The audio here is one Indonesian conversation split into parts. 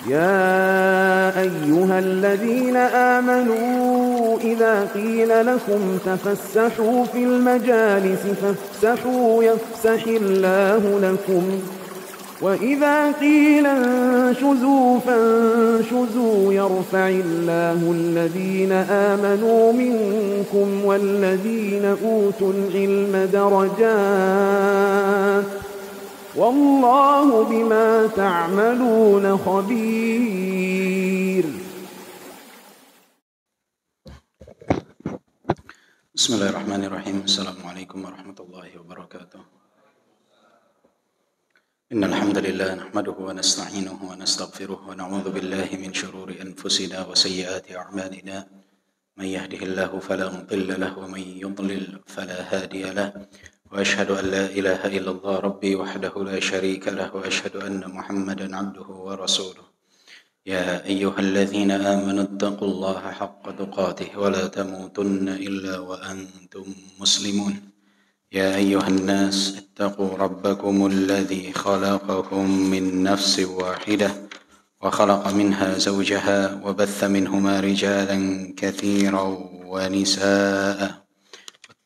يا أيها الذين آمنوا إذا قيل لكم تفسحوا في المجالس فافسحوا يفسح الله لكم وإذا قيل انشزوا فانشزوا يرفع الله الذين آمنوا منكم والذين أوتوا العلم درجات والله بما تعملون خبير. بسم الله الرحمن الرحيم. السلام عليكم ورحمة الله وبركاته. إن الحمد لله نحمده ونستعينه ونستغفره ونعوذ بالله من شرور أنفسنا وسيئات أعمالنا. من يهده الله فلا مضل له ومن يضلل فلا هادي له وأشهد أن لا إله إلا الله ربي وحده لا شريك له وأشهد أن محمدا عبده ورسوله. يا أيها الذين آمنوا اتقوا الله حق تقاته ولا تموتن إلا وأنتم مسلمون. يا أيها الناس اتقوا ربكم الذي خلقكم من نفس واحدة وخلق منها زوجها وبث منهما رجالا كثيرا ونساء.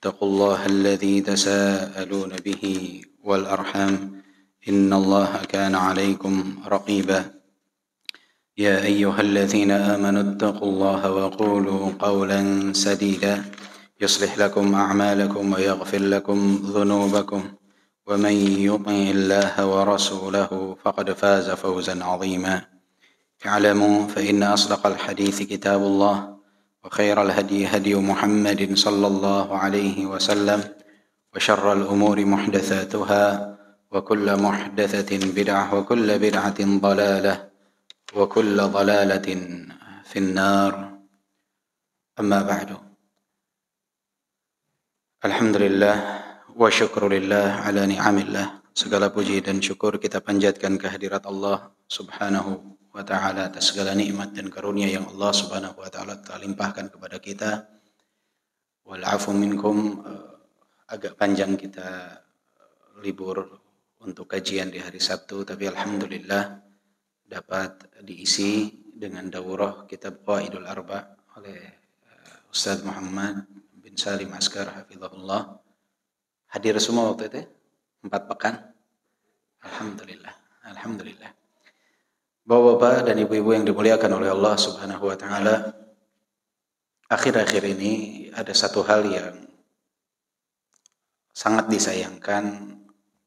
اتقوا الله الذي تساءلون به والأرحام إن الله كان عليكم رقيبا. يا أيها الذين آمنوا اتقوا الله وقولوا قولا سديدا يصلح لكم أعمالكم ويغفر لكم ذنوبكم ومن يطع الله ورسوله فقد فاز فوزا عظيما. اعلموا فإن أصدق الحديث كتاب الله وخير الهدي هدي محمد صلى الله عليه وسلم وشر الأمور محدثاتها وكل محدثة بدعة وكل بدعة ضلالة وكل ضلالة في النار. أما بعد. Alhamdulillah wa syukurillah ala ni'amillah. Segala puji dan syukur kita panjatkan kehadirat Allah subhanahu wa ta'ala atas segala nikmat dan karunia yang Allah subhanahu wa ta'ala telah limpahkan kepada kita. Wal'afu minkum. Agak panjang kita libur untuk kajian di hari Sabtu, tapi alhamdulillah dapat diisi dengan daurah kitab Qawaidul Arba oleh Ustaz Muhammad bin Salim Askar hafizahullah. Hadir semua waktu itu 4 pekan. Alhamdulillah. Alhamdulillah. Bapak-bapak dan ibu-ibu yang dimuliakan oleh Allah subhanahu wa ta'ala, akhir-akhir ini ada satu hal yang sangat disayangkan,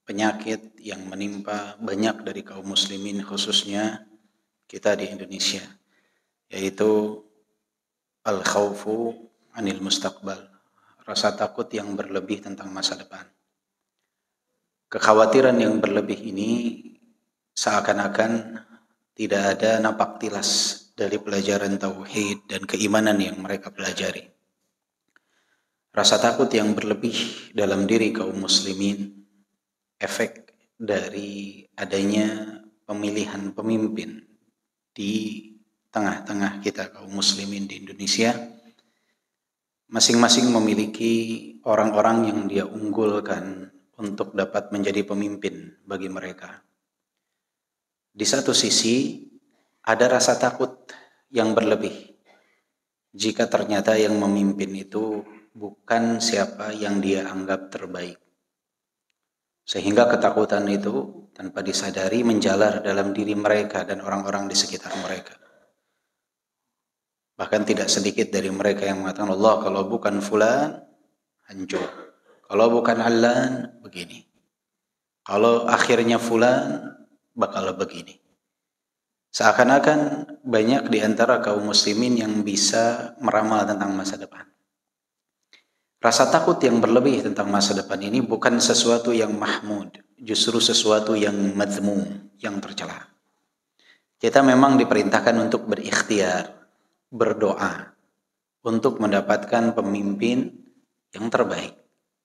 penyakit yang menimpa banyak dari kaum muslimin khususnya kita di Indonesia, yaitu al-khawfu anil mustaqbal, rasa takut yang berlebih tentang masa depan. Kekhawatiran yang berlebih ini seakan-akan tidak ada napak tilas dari pelajaran tauhid dan keimanan yang mereka pelajari. Rasa takut yang berlebih dalam diri kaum muslimin efek dari adanya pemilihan pemimpin di tengah-tengah kita kaum muslimin di Indonesia. Masing-masing memiliki orang-orang yang dia unggulkan untuk dapat menjadi pemimpin bagi mereka. Di satu sisi ada rasa takut yang berlebih jika ternyata yang memimpin itu bukan siapa yang dia anggap terbaik. Sehingga ketakutan itu tanpa disadari menjalar dalam diri mereka dan orang-orang di sekitar mereka. Bahkan tidak sedikit dari mereka yang mengatakan, Allah, kalau bukan fulan, hancur. Kalau bukan allan, begini. Kalau akhirnya fulan, bakal begini. Seakan-akan banyak di antara kaum muslimin yang bisa meramal tentang masa depan. Rasa takut yang berlebih tentang masa depan ini bukan sesuatu yang mahmud, justru sesuatu yang madhmum, yang tercela. Kita memang diperintahkan untuk berikhtiar, berdoa untuk mendapatkan pemimpin yang terbaik.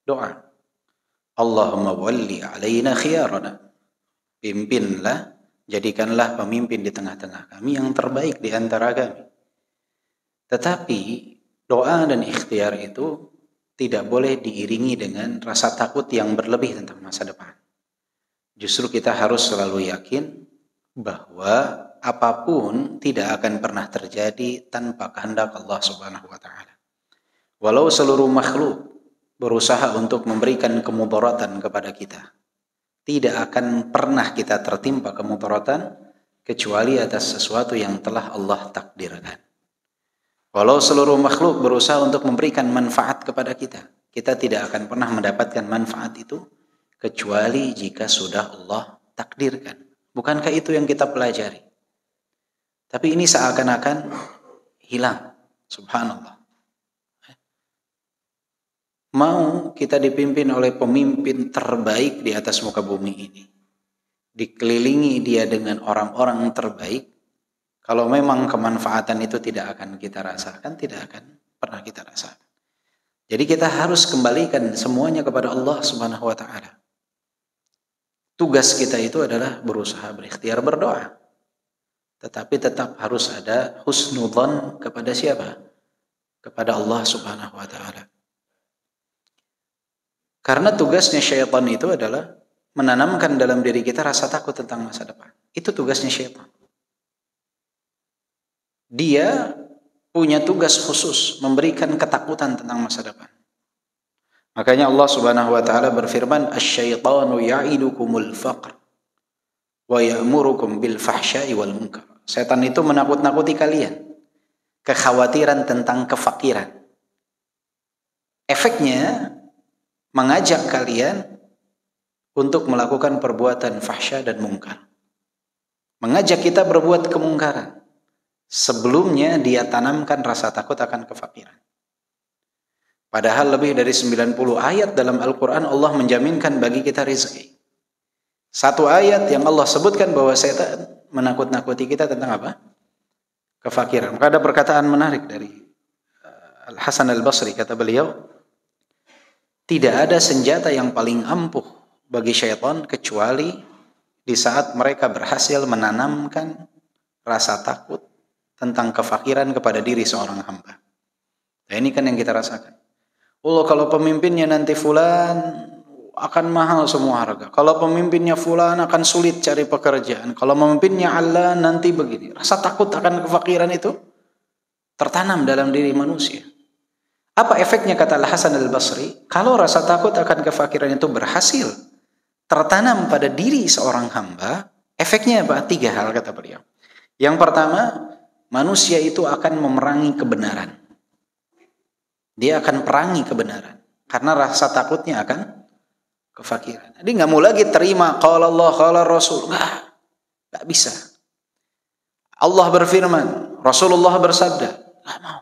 Doa. Allahumma walli alaina khiyarana. Pimpinlah, jadikanlah pemimpin di tengah-tengah kami yang terbaik di antara kami. Tetapi doa dan ikhtiar itu tidak boleh diiringi dengan rasa takut yang berlebih tentang masa depan. Justru kita harus selalu yakin bahwa apapun tidak akan pernah terjadi tanpa kehendak Allah Subhanahu wa taala. Walau seluruh makhluk berusaha untuk memberikan kemudaratan kepada kita, tidak akan pernah kita tertimpa kemudaratan kecuali atas sesuatu yang telah Allah takdirkan. Walau seluruh makhluk berusaha untuk memberikan manfaat kepada kita, kita tidak akan pernah mendapatkan manfaat itu kecuali jika sudah Allah takdirkan. Bukankah itu yang kita pelajari? Tapi ini seakan-akan hilang. Subhanallah. Mau kita dipimpin oleh pemimpin terbaik di atas muka bumi ini, dikelilingi dia dengan orang-orang terbaik, kalau memang kemanfaatan itu tidak akan kita rasakan, tidak akan pernah kita rasakan. Jadi kita harus kembalikan semuanya kepada Allah Subhanahu wa taala. Tugas kita itu adalah berusaha berikhtiar berdoa. Tetapi tetap harus ada husnudzan kepada siapa? Kepada Allah Subhanahu wa taala. Karena tugasnya syaitan itu adalah menanamkan dalam diri kita rasa takut tentang masa depan. Itu tugasnya syaitan. Dia punya tugas khusus memberikan ketakutan tentang masa depan. Makanya Allah Subhanahu wa taala berfirman, "Asy-syaitanu ya'idukumul faqr wa ya'murukum bil fahsya'i wal munkar." Setan itu menakut-nakuti kalian, kekhawatiran tentang kefakiran. Efeknya mengajak kalian untuk melakukan perbuatan fahsya dan mungkar. Mengajak kita berbuat kemungkaran. Sebelumnya dia tanamkan rasa takut akan kefakiran. Padahal lebih dari 90 ayat dalam Al-Quran Allah menjaminkan bagi kita rezeki. Satu ayat yang Allah sebutkan bahwa setan menakut-nakuti kita tentang apa? Kefakiran. Maka ada perkataan menarik dari Al-Hasan Al-Basri, kata beliau, tidak ada senjata yang paling ampuh bagi syaitan kecuali di saat mereka berhasil menanamkan rasa takut tentang kefakiran kepada diri seorang hamba. Nah, ini kan yang kita rasakan. Allah, kalau pemimpinnya nanti fulan akan mahal semua harga. Kalau pemimpinnya fulan akan sulit cari pekerjaan. Kalau pemimpinnya Allah nanti begini. Rasa takut akan kefakiran itu tertanam dalam diri manusia. Apa efeknya, kata Al-Hasan Al-Basri? Kalau rasa takut akan kefakiran itu berhasil tertanam pada diri seorang hamba, efeknya apa? 3 hal, kata beliau. Yang pertama, manusia itu akan memerangi kebenaran. Dia akan perangi kebenaran karena rasa takutnya akan kefakiran. Jadi nggak mau lagi terima qala Allah qala Rasul. Nggak bisa. Allah berfirman, Rasulullah bersabda, nggak mau.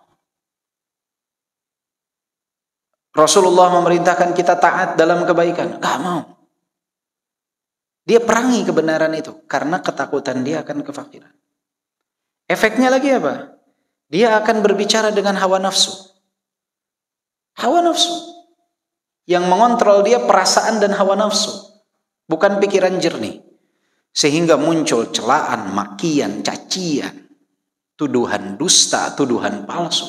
Rasulullah memerintahkan kita taat dalam kebaikan, nggak mau. Dia perangi kebenaran itu karena ketakutan dia akan kefakiran. Efeknya lagi apa? Dia akan berbicara dengan hawa nafsu. Hawa nafsu. Yang mengontrol dia perasaan dan hawa nafsu. Bukan pikiran jernih. Sehingga muncul celaan, makian, cacian, tuduhan dusta, tuduhan palsu.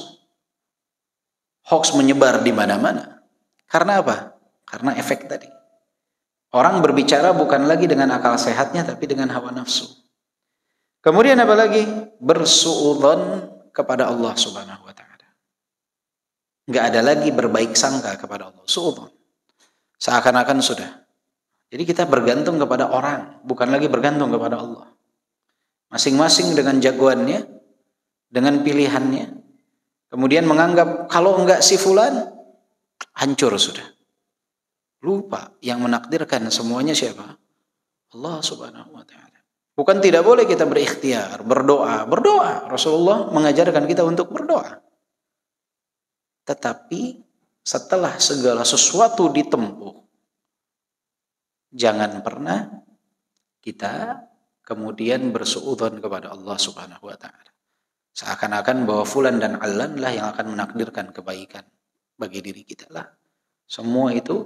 Hoax menyebar di mana-mana. Karena apa? Karena efek tadi. Orang berbicara bukan lagi dengan akal sehatnya, tapi dengan hawa nafsu. Kemudian apa lagi? Bersuudzon kepada Allah Subhanahu wa taala. Enggak ada lagi berbaik sangka kepada Allah. Suudzon. Seakan-akan sudah. Jadi kita bergantung kepada orang, bukan lagi bergantung kepada Allah. Masing-masing dengan jagoannya, dengan pilihannya. Kemudian menganggap kalau enggak si fulan, hancur sudah. Lupa yang menakdirkan semuanya siapa? Allah Subhanahu wa taala. Bukan tidak boleh kita berikhtiar, berdoa. Berdoa. Rasulullah mengajarkan kita untuk berdoa. Tetapi setelah segala sesuatu ditempuh, jangan pernah kita kemudian bersuudzon kepada Allah Subhanahu wa taala. Seakan-akan bahwa fulan dan allan lah yang akan menakdirkan kebaikan bagi diri kita lah. Semua itu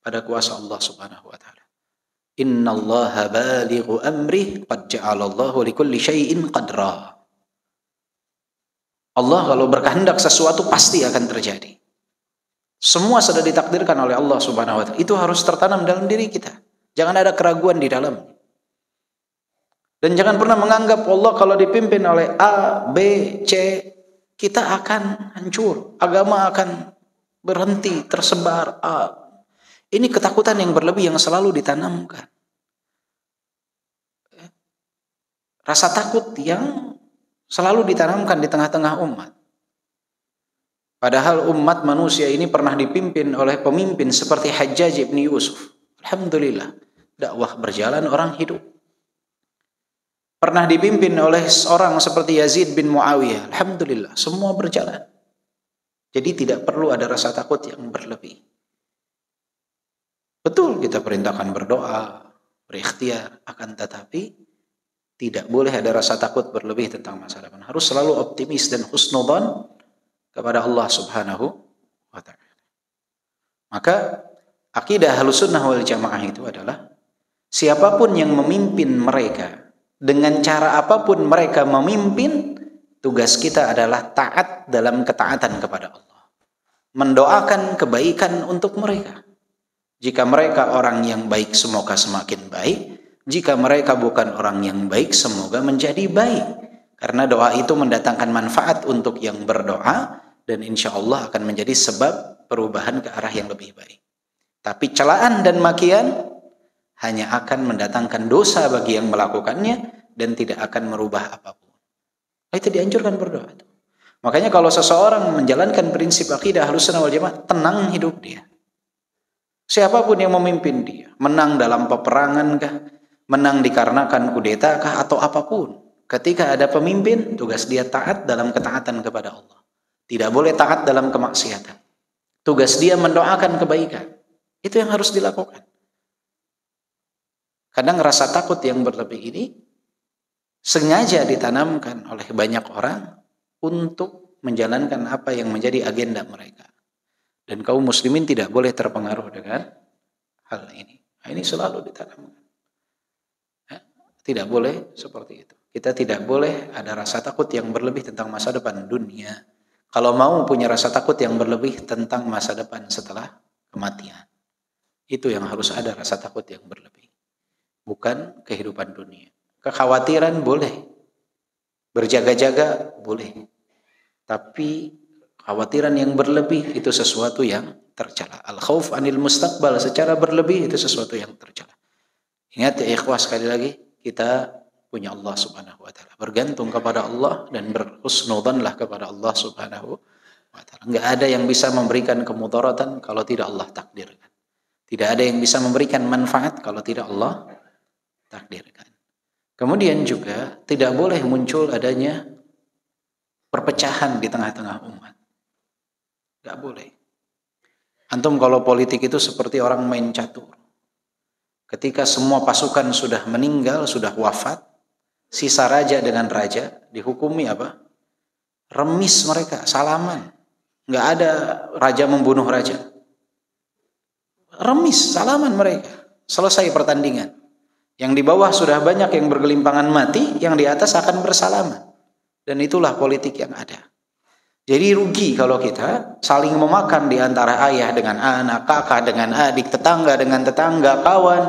pada kuasa Allah Subhanahu wa taala. Innallaha balighu amrih qad ja'alallahu likulli syai'in qadra. Allah kalau berkehendak sesuatu pasti akan terjadi. Semua sudah ditakdirkan oleh Allah Subhanahu wa taala. Itu harus tertanam dalam diri kita. Jangan ada keraguan di dalamnya. Dan jangan pernah menganggap Allah kalau dipimpin oleh A, B, C, kita akan hancur. Agama akan berhenti, tersebar. Ini ketakutan yang berlebih yang selalu ditanamkan. Rasa takut yang selalu ditanamkan di tengah-tengah umat. Padahal umat manusia ini pernah dipimpin oleh pemimpin seperti Hajjaj ibn Yusuf. Alhamdulillah, dakwah berjalan, orang hidup. Pernah dipimpin oleh seorang seperti Yazid bin Muawiyah. Alhamdulillah, semua berjalan. Jadi tidak perlu ada rasa takut yang berlebih. Betul, kita perintahkan berdoa, berikhtiar, akan tetapi tidak boleh ada rasa takut berlebih tentang masa depan. Harus selalu optimis dan husnudzan kepada Allah Subhanahu wa ta'ala. Maka akidah Ahlussunnah wal Jamaah itu adalah siapapun yang memimpin mereka, dengan cara apapun mereka memimpin, tugas kita adalah taat dalam ketaatan kepada Allah. Mendoakan kebaikan untuk mereka. Jika mereka orang yang baik, semoga semakin baik. Jika mereka bukan orang yang baik, semoga menjadi baik. Karena doa itu mendatangkan manfaat untuk yang berdoa, dan insya Allah akan menjadi sebab perubahan ke arah yang lebih baik. Tapi celaan dan makian hanya akan mendatangkan dosa bagi yang melakukannya dan tidak akan merubah apapun. Itu dianjurkan berdoa. Makanya kalau seseorang menjalankan prinsip akidah Ahlussunnah wal Jamaah, tenang hidup dia. Siapapun yang memimpin dia, menang dalam peperangan kah, menang dikarenakan kudeta kah, atau apapun. Ketika ada pemimpin, tugas dia taat dalam ketaatan kepada Allah. Tidak boleh taat dalam kemaksiatan. Tugas dia mendoakan kebaikan. Itu yang harus dilakukan. Kadang rasa takut yang berlebih ini sengaja ditanamkan oleh banyak orang untuk menjalankan apa yang menjadi agenda mereka. Dan kaum muslimin tidak boleh terpengaruh dengan hal ini. Nah, ini selalu ditanamkan. Tidak boleh seperti itu. Kita tidak boleh ada rasa takut yang berlebih tentang masa depan dunia. Kalau mau punya rasa takut yang berlebih tentang masa depan setelah kematian. Itu yang harus ada, rasa takut yang berlebih. Bukan kehidupan dunia. Kekhawatiran boleh. Berjaga-jaga boleh. Tapi kekhawatiran yang berlebih itu sesuatu yang tercela. Al-khauf anil mustaqbal secara berlebih itu sesuatu yang tercela. Ingat ya ikhwah, sekali lagi, kita punya Allah Subhanahu wa ta'ala. Bergantung kepada Allah dan berhusnudzanlah kepada Allah Subhanahu wa ta'ala. Enggak ada yang bisa memberikan kemudaratan kalau tidak Allah takdirkan. Tidak ada yang bisa memberikan manfaat kalau tidak Allah takdirkan. Kemudian juga tidak boleh muncul adanya perpecahan di tengah-tengah umat. Enggak boleh. Antum kalau politik itu seperti orang main catur. Ketika semua pasukan sudah meninggal, sudah wafat, sisa raja dengan raja dihukumi apa? Remis mereka, salaman. Nggak ada raja membunuh raja. Remis, salaman mereka. Selesai pertandingan. Yang di bawah sudah banyak yang bergelimpangan mati, yang di atas akan bersalaman. Dan itulah politik yang ada. Jadi rugi kalau kita saling memakan di antara ayah dengan anak, kakak dengan adik, tetangga dengan tetangga, kawan.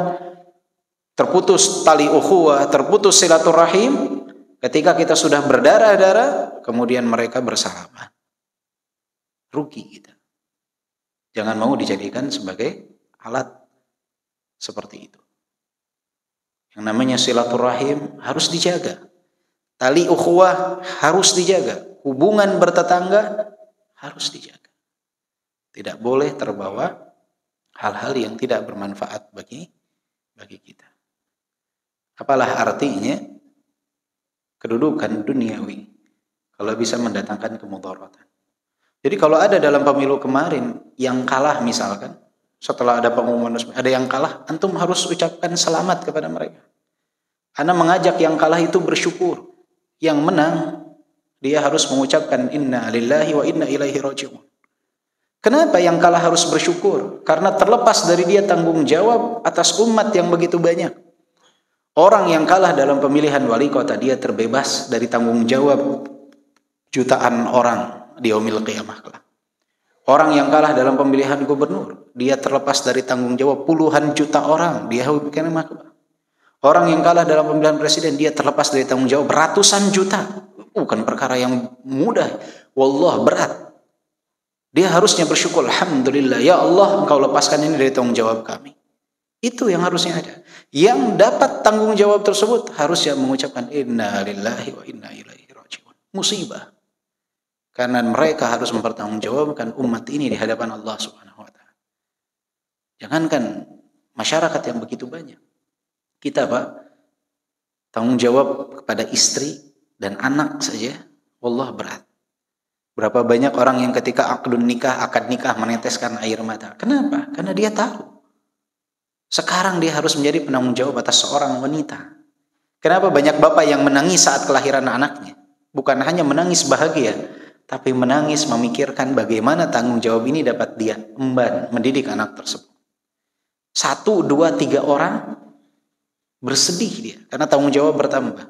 Terputus tali ukhuwah, terputus silaturahim. Ketika kita sudah berdarah-darah, kemudian mereka bersalaman. Rugi kita. Jangan mau dijadikan sebagai alat seperti itu. Yang namanya silaturahim harus dijaga. Tali ukhuwah harus dijaga. Hubungan bertetangga harus dijaga. Tidak boleh terbawa hal-hal yang tidak bermanfaat bagi kita. Apalah artinya kedudukan duniawi kalau bisa mendatangkan kemudaratan. Jadi kalau ada dalam pemilu kemarin yang kalah misalkan, setelah ada pengumuman resmi, ada yang kalah, antum harus ucapkan selamat kepada mereka. Ana mengajak yang kalah itu bersyukur. Yang menang, dia harus mengucapkan inna lillahi wa inna ilaihi raji'un. Kenapa yang kalah harus bersyukur? Karena terlepas dari dia tanggung jawab atas umat yang begitu banyak. Orang yang kalah dalam pemilihan wali kota, dia terbebas dari tanggung jawab jutaan orang di yaumil qiyamah kelak. Orang yang kalah dalam pemilihan gubernur, dia terlepas dari tanggung jawab puluhan juta orang di yaumil qiyamah kelak. Orang yang kalah dalam pemilihan presiden, dia terlepas dari tanggung jawab ratusan juta. Bukan perkara yang mudah. Wallah, berat. Dia harusnya bersyukur, alhamdulillah, ya Allah, engkau lepaskan ini dari tanggung jawab kami. Itu yang harusnya ada. Yang dapat tanggung jawab tersebut harusnya mengucapkan inna lillahi wa inna ilaihi raji'un. Musibah. Karena mereka harus mempertanggungjawabkan umat ini di hadapan Allah Subhanahu wa taala. Jangankan masyarakat yang begitu banyak. Kita, Pak, tanggung jawab kepada istri dan anak saja, wallah berat. Berapa banyak orang yang ketika akad nikah meneteskan air mata. Kenapa? Karena dia tahu sekarang dia harus menjadi penanggung jawab atas seorang wanita. Kenapa banyak bapak yang menangis saat kelahiran anaknya? Bukan hanya menangis bahagia, tapi menangis memikirkan bagaimana tanggung jawab ini dapat dia emban mendidik anak tersebut. 1, 2, 3 orang bersedih dia karena tanggung jawab bertambah.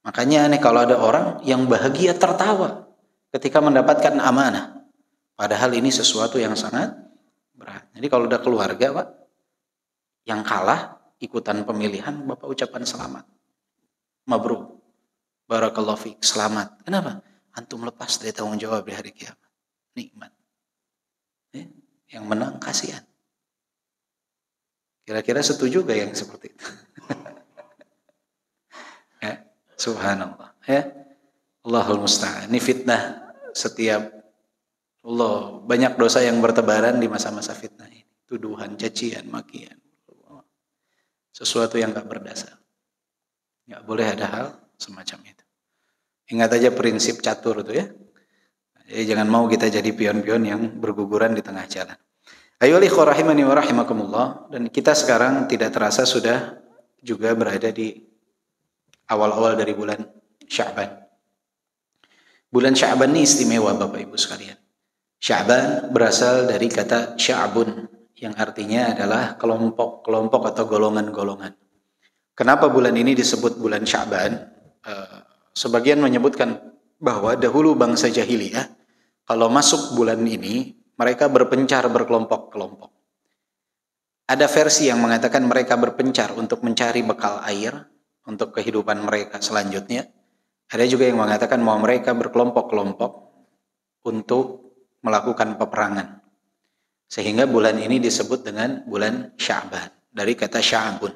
Makanya aneh kalau ada orang yang bahagia tertawa ketika mendapatkan amanah. Padahal ini sesuatu yang sangat berat. Jadi kalau udah keluarga, Pak, yang kalah ikutan pemilihan, Bapak ucapkan selamat. Mabruk. Barakallahu fiik. Selamat. Kenapa? Antum lepas dari tanggung jawab di hari kiamat. Nikmat. Yang menang kasihan. Kira-kira setuju gak yang seperti itu? Ya, subhanallah. Ya, Allahul musta'an. Ini fitnah setiap Allah, banyak dosa yang bertebaran di masa-masa fitnah ini. Tuduhan, cacian, makian. Sesuatu yang gak berdasar. Gak boleh ada hal semacam itu. Ingat aja prinsip catur itu ya. Jadi jangan mau kita jadi pion-pion yang berguguran di tengah jalan. Ayo ikhwah rahimani wa rahimakumullah. Dan kita sekarang tidak terasa sudah juga berada di awal-awal dari bulan Sya'ban. Bulan Sya'ban ini istimewa Bapak Ibu sekalian. Sya'ban berasal dari kata sya'bun, yang artinya adalah kelompok-kelompok atau golongan-golongan. Kenapa bulan ini disebut bulan Sya'ban? Sebagian menyebutkan bahwa dahulu bangsa jahiliyah kalau masuk bulan ini mereka berpencar berkelompok-kelompok. Ada versi yang mengatakan mereka berpencar untuk mencari bekal air untuk kehidupan mereka selanjutnya. Ada juga yang mengatakan bahwa mereka berkelompok-kelompok untuk melakukan peperangan. Sehingga bulan ini disebut dengan bulan Sya'ban. Dari kata sya'bun,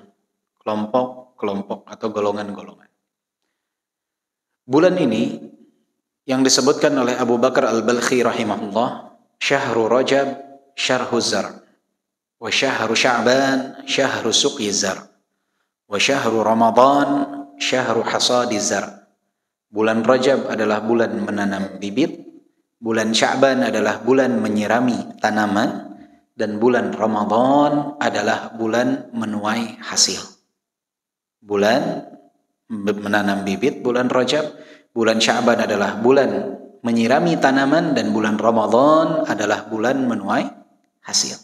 kelompok-kelompok atau golongan-golongan. Bulan ini yang disebutkan oleh Abu Bakar Al-Balkhi rahimahullah, Syahru Rajab, Syahru Zar, wa Syahru Sya'ban, Syahru Suqyi Zar, wa Syahru Ramadan, Syahru Hasadi Zar. Bulan Rajab adalah bulan menanam bibit, bulan Sya'ban adalah bulan menyirami tanaman, dan bulan Ramadan adalah bulan menuai hasil. Bulan menanam bibit, bulan Rajab, bulan Sya'ban adalah bulan menyirami tanaman, dan bulan Ramadan adalah bulan menuai hasil.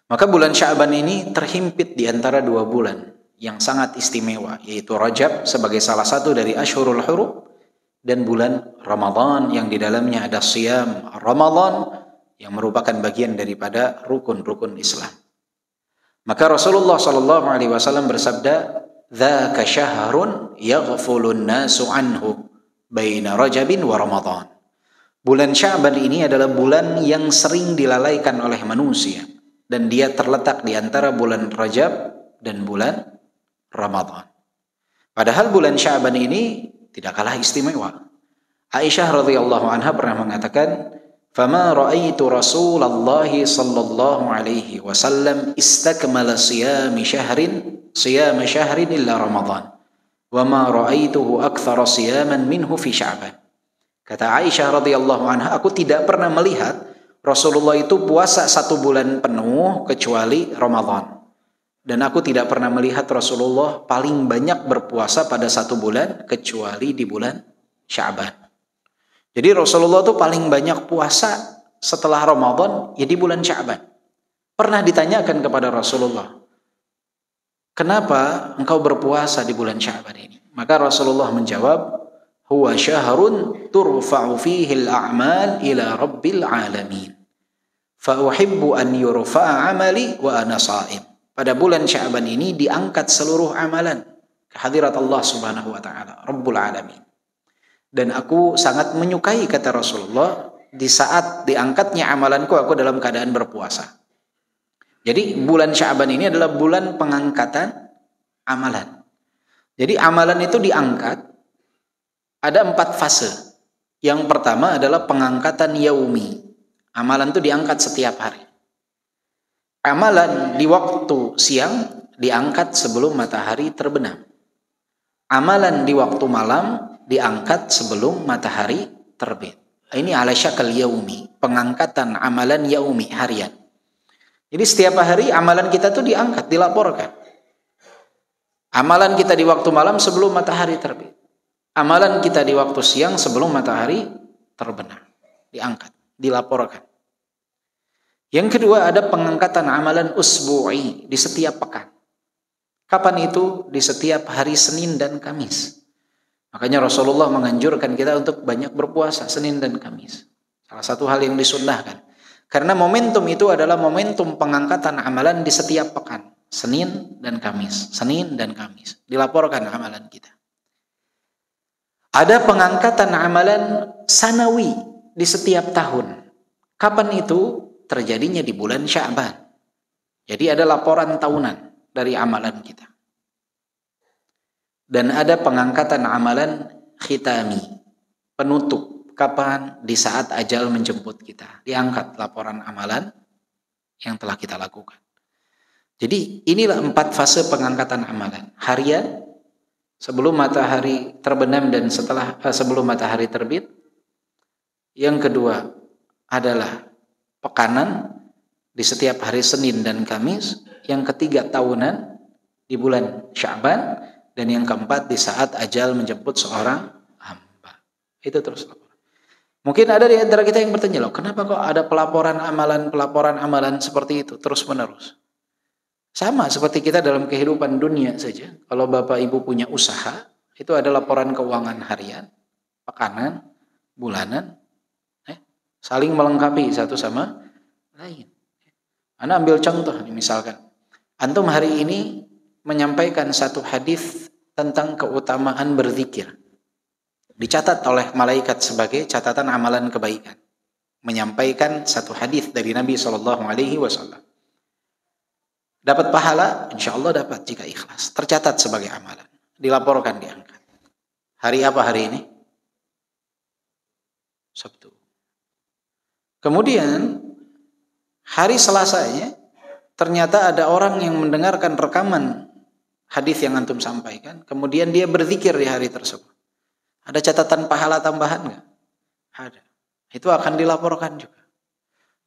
Maka bulan Sya'ban ini terhimpit di antara 2 bulan yang sangat istimewa, yaitu Rajab sebagai salah satu dari Ashhurul Hurum, dan bulan Ramadan yang di dalamnya ada Siyam Ramadan yang merupakan bagian daripada rukun-rukun Islam. Maka Rasulullah SAW bersabda, "Dzaka syahrun yaghfulun nasu anhu baina Rajabin wa Ramadan." Bulan Sya'ban ini adalah bulan yang sering dilalaikan oleh manusia, dan dia terletak di antara bulan Rajab dan bulan Ramadan. Padahal bulan Sya'ban ini tidak kalah istimewa. Aisyah radhiyallahu anha pernah mengatakan, "Fama ra'aitu Rasulullah sallallahu alaihi wasallam istakmala siyam syahrin illa Ramadan, wa ma ra'aituhu aktsara siyaman minhu fi Sya'ban." Kata Aisyah radhiyallahu anha, aku tidak pernah melihat Rasulullah itu puasa 1 bulan penuh kecuali Ramadan. Dan aku tidak pernah melihat Rasulullah paling banyak berpuasa pada 1 bulan kecuali di bulan Sya'ban. Jadi Rasulullah itu paling banyak puasa setelah Ramadan ya di bulan Sya'ban. Pernah ditanyakan kepada Rasulullah, kenapa engkau berpuasa di bulan Sya'ban ini? Maka Rasulullah menjawab, huwa syahrun turfa'u fihi al-a'mal ila rabbil alamin. Fa uhibbu an yurfa'a amali wa ana sha'im. pada bulan Sya'ban ini diangkat seluruh amalan ke hadirat Allah Subhanahu wa taala, Rabbul Alamin. Dan aku sangat menyukai, kata Rasulullah, di saat diangkatnya amalanku, aku dalam keadaan berpuasa. Jadi bulan Sya'ban ini adalah bulan pengangkatan amalan. Jadi amalan itu diangkat, ada 4 fase. Yang pertama adalah pengangkatan yaumi. Amalan itu diangkat setiap hari. Amalan di waktu siang diangkat sebelum matahari terbenam. Amalan di waktu malam diangkat sebelum matahari terbit. Ini ala syakal yaumi, pengangkatan amalan yaumi, harian. Jadi setiap hari amalan kita tuh diangkat, dilaporkan. Amalan kita di waktu malam sebelum matahari terbit. Amalan kita di waktu siang sebelum matahari terbenam. Diangkat, dilaporkan. Yang kedua ada pengangkatan amalan usbu'i, di setiap pekan. Kapan itu? Di setiap hari Senin dan Kamis. Makanya Rasulullah menganjurkan kita untuk banyak berpuasa Senin dan Kamis. Salah satu hal yang disunnahkan. Karena momentum itu adalah momentum pengangkatan amalan di setiap pekan. Senin dan Kamis. Senin dan Kamis. Dilaporkan amalan kita. Ada pengangkatan amalan sanawi di setiap tahun. Kapan itu? Terjadinya di bulan Sya'ban. Jadi ada laporan tahunan dari amalan kita. Dan ada pengangkatan amalan khitami, penutup. Kapan? Di saat ajal menjemput kita. Diangkat laporan amalan yang telah kita lakukan. Jadi inilah 4 fase pengangkatan amalan. Harian, sebelum matahari terbenam dan sebelum matahari terbit. Yang kedua adalah pekanan di setiap hari Senin dan Kamis. Yang ketiga tahunan di bulan Sya'ban. Dan yang keempat di saat ajal menjemput seorang hamba. Itu terus laporan. Mungkin ada di antara kita yang bertanya, loh, kenapa kok ada pelaporan amalan seperti itu terus menerus? Sama seperti kita dalam kehidupan dunia saja. Kalau Bapak Ibu punya usaha, itu ada laporan keuangan harian, pekanan, bulanan, saling melengkapi satu sama lain. Anda ambil contoh nih, misalkan antum hari ini menyampaikan satu hadis tentang keutamaan berzikir, dicatat oleh malaikat sebagai catatan amalan kebaikan. Menyampaikan satu hadis dari Nabi SAW. Dapat pahala? Insya Allah dapat jika ikhlas. Tercatat sebagai amalan. Dilaporkan, diangkat. Hari apa hari ini? Sabtu. Kemudian hari Selasanya ternyata ada orang yang mendengarkan rekaman hadis yang antum sampaikan, kemudian dia berzikir di hari tersebut. Ada catatan pahala tambahan nggak? Ada. Itu akan dilaporkan juga.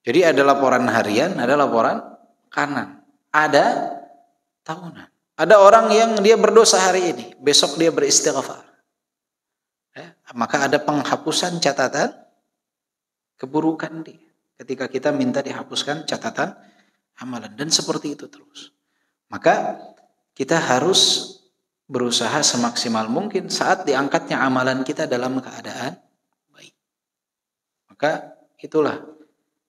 Jadi ada laporan harian, ada laporan kanan, ada tahunan. Ada orang yang dia berdosa hari ini, besok dia beristighfar. Maka ada penghapusan catatan keburukan dia. Ketika kita minta dihapuskan catatan amalan. Dan seperti itu terus. Maka kita harus berusaha semaksimal mungkin saat diangkatnya amalan kita dalam keadaan baik. Maka itulah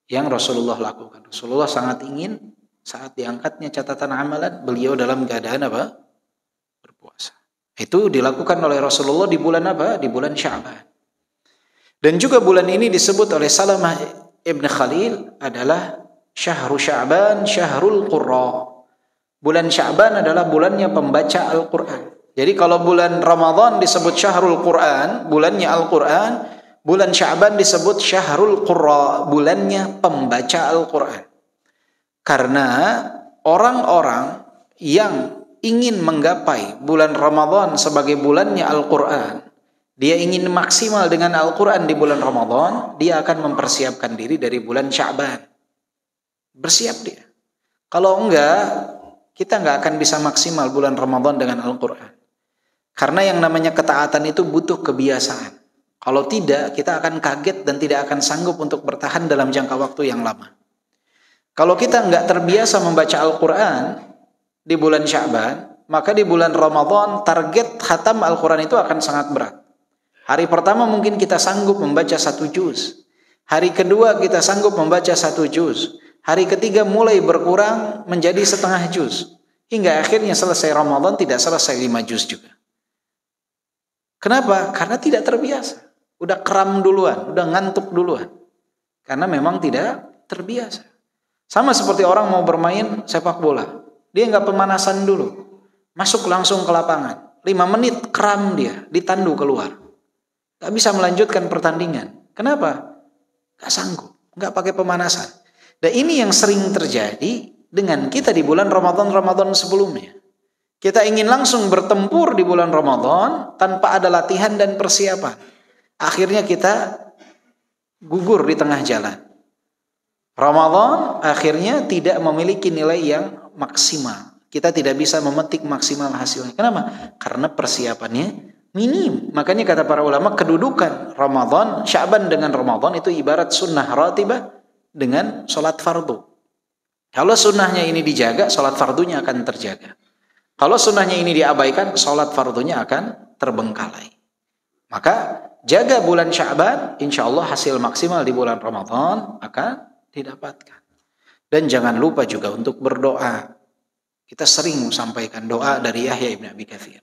yang Rasulullah lakukan. Rasulullah sangat ingin saat diangkatnya catatan amalan, beliau dalam keadaan apa? Berpuasa. Itu dilakukan oleh Rasulullah di bulan apa? Di bulan Sya'ban. Dan juga bulan ini disebut oleh Salamah Ibn Khalil adalah Syahrul Sya'ban, Syahrul Qurra. Bulan Sya'ban adalah bulannya pembaca Al-Quran. Jadi kalau bulan Ramadan disebut Syahrul Quran, bulannya Al-Quran. Bulan Sya'ban disebut Syahrul Qurra, bulannya pembaca Al-Quran. Karena orang-orang yang ingin menggapai bulan Ramadan sebagai bulannya Al-Quran, dia ingin maksimal dengan Al-Quran di bulan Ramadan, dia akan mempersiapkan diri dari bulan Sya'ban. Bersiap dia. Kalau enggak, kita enggak akan bisa maksimal bulan Ramadan dengan Al-Quran. Karena yang namanya ketaatan itu butuh kebiasaan. Kalau tidak, kita akan kaget dan tidak akan sanggup untuk bertahan dalam jangka waktu yang lama. Kalau kita enggak terbiasa membaca Al-Quran di bulan Sya'ban, maka di bulan Ramadan target khatam Al-Quran itu akan sangat berat. Hari pertama mungkin kita sanggup membaca 1 juz. Hari kedua kita sanggup membaca 1 juz. Hari ketiga mulai berkurang menjadi setengah juz. Hingga akhirnya selesai Ramadan tidak selesai 5 juz juga. Kenapa? Karena tidak terbiasa. Udah kram duluan, udah ngantuk duluan. Karena memang tidak terbiasa. Sama seperti orang mau bermain sepak bola. Dia nggak pemanasan dulu. Masuk langsung ke lapangan. 5 menit kram dia, ditandu keluar. Nggak bisa melanjutkan pertandingan. Kenapa? Nggak sanggup, nggak pakai pemanasan. Dan ini yang sering terjadi dengan kita di bulan Ramadan sebelumnya. Kita ingin langsung bertempur di bulan Ramadan tanpa ada latihan dan persiapan. Akhirnya kita gugur di tengah jalan. Ramadan akhirnya tidak memiliki nilai yang maksimal. Kita tidak bisa memetik maksimal hasilnya. Kenapa? Karena persiapannya minim. Makanya kata para ulama, kedudukan Ramadan, Sya'ban dengan Ramadan itu ibarat sunnah ratibah dengan sholat fardu. Kalau sunnahnya ini dijaga, sholat fardunya akan terjaga. Kalau sunnahnya ini diabaikan, sholat fardunya akan terbengkalai. Maka jaga bulan Sya'ban, insya Allah hasil maksimal di bulan Ramadan akan didapatkan. Dan jangan lupa juga untuk berdoa. Kita sering sampaikan doa dari Yahya ibn Abi Katsir.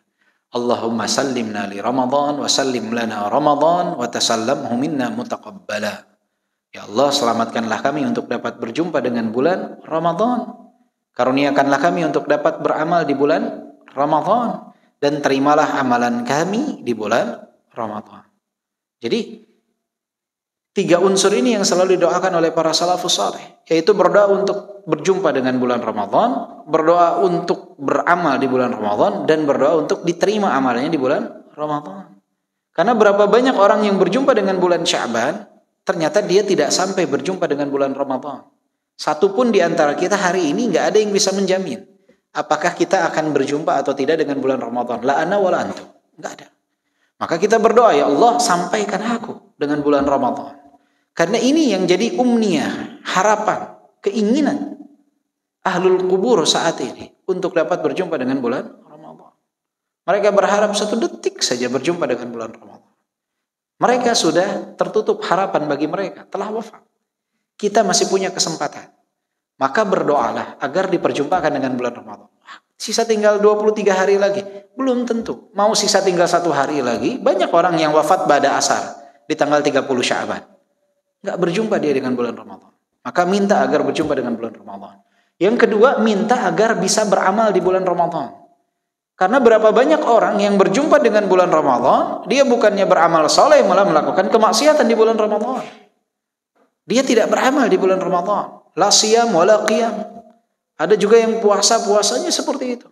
Allahumma sallimna li Ramadan wa sallim lana Ramadan wa tasallamhu minna mutaqabbala. Ya Allah, selamatkanlah kami untuk dapat berjumpa dengan bulan Ramadan. Karuniakanlah kami untuk dapat beramal di bulan Ramadan. Dan terimalah amalan kami di bulan Ramadan. Jadi 3 unsur ini yang selalu didoakan oleh para salafus saleh, yaitu berdoa untuk berjumpa dengan bulan Ramadan, berdoa untuk beramal di bulan Ramadan, dan berdoa untuk diterima amalnya di bulan Ramadan. Karena berapa banyak orang yang berjumpa dengan bulan Sya'ban, ternyata dia tidak sampai berjumpa dengan bulan Ramadan. Satu pun di antara kita hari ini nggak ada yang bisa menjamin apakah kita akan berjumpa atau tidak dengan bulan Ramadan. La ana wala antum, nggak ada. Maka kita berdoa, ya Allah, sampaikan aku dengan bulan Ramadan. Karena ini yang jadi umniyah, harapan, keinginan ahlul kubur saat ini untuk dapat berjumpa dengan bulan Ramadan. Mereka berharap 1 detik saja berjumpa dengan bulan Ramadan. Mereka sudah tertutup harapan bagi mereka, telah wafat. Kita masih punya kesempatan. Maka berdoalah agar diperjumpakan dengan bulan Ramadan. Sisa tinggal 23 hari lagi. Belum tentu. Mau sisa tinggal 1 hari lagi, banyak orang yang wafat ba'da asar di tanggal 30 Sya'ban. Nggak berjumpa dia dengan bulan Ramadan. Maka minta agar berjumpa dengan bulan Ramadan. Yang kedua, minta agar bisa beramal di bulan Ramadan. Karena berapa banyak orang yang berjumpa dengan bulan Ramadan, dia bukannya beramal soleh, malah melakukan kemaksiatan di bulan Ramadan. Dia tidak beramal di bulan Ramadan. La siyam wa la qiyam. Ada juga yang puasanya seperti itu.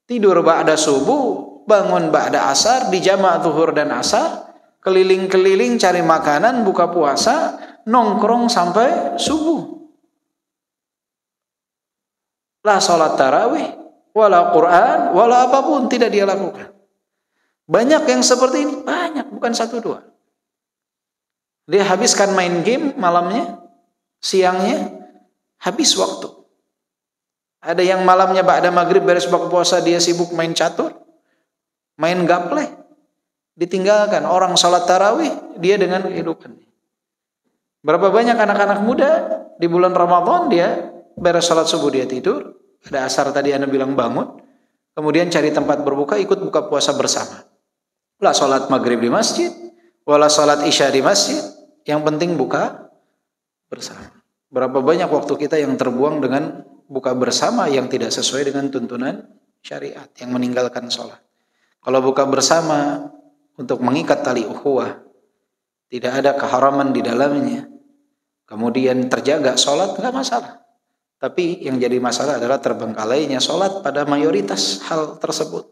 Tidur ba'da subuh, bangun ba'da asar, dijamak zuhur dan asar, keliling-keliling cari makanan, buka puasa, nongkrong sampai subuh. La salat tarawih, wala Quran, wala apapun tidak dia lakukan. Banyak yang seperti ini, banyak, bukan 1-2. Dia habiskan main game malamnya, siangnya habis waktu. Ada yang malamnya ba'da maghrib beres buka puasa dia sibuk main catur, main gaple, ditinggalkan orang salat tarawih dia dengan kehidupannya. Berapa banyak anak-anak muda di bulan Ramadan dia beres salat subuh dia tidur, ada asar tadi Anda bilang bangun, kemudian cari tempat berbuka, ikut buka puasa bersama. Lah salat maghrib di masjid, wala salat isya di masjid, yang penting buka bersama. Berapa banyak waktu kita yang terbuang dengan buka bersama yang tidak sesuai dengan tuntunan syariat, yang meninggalkan sholat. Kalau buka bersama untuk mengikat tali ukhuwah, tidak ada keharaman di dalamnya, kemudian terjaga sholat, nggak masalah. Tapi yang jadi masalah adalah terbengkalainya sholat pada mayoritas hal tersebut,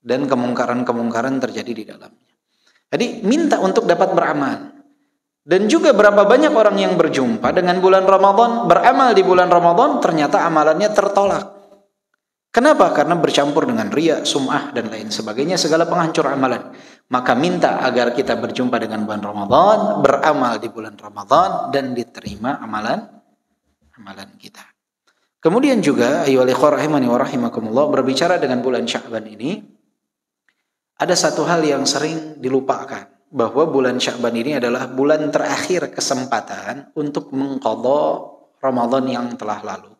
dan kemungkaran-kemungkaran terjadi di dalamnya. Jadi minta untuk dapat beramal. Dan juga berapa banyak orang yang berjumpa dengan bulan Ramadan, beramal di bulan Ramadan, ternyata amalannya tertolak. Kenapa? Karena bercampur dengan riya, sum'ah, dan lain sebagainya, segala penghancur amalan. Maka minta agar kita berjumpa dengan bulan Ramadan, beramal di bulan Ramadan, dan diterima amalan kita. Kemudian juga, ayyuhal ikhwah rahimani wa rahimakumullah, berbicara dengan bulan Sya'ban ini, ada satu hal yang sering dilupakan. Bahwa bulan Sya'ban ini adalah bulan terakhir kesempatan untuk mengqadha Ramadan yang telah lalu.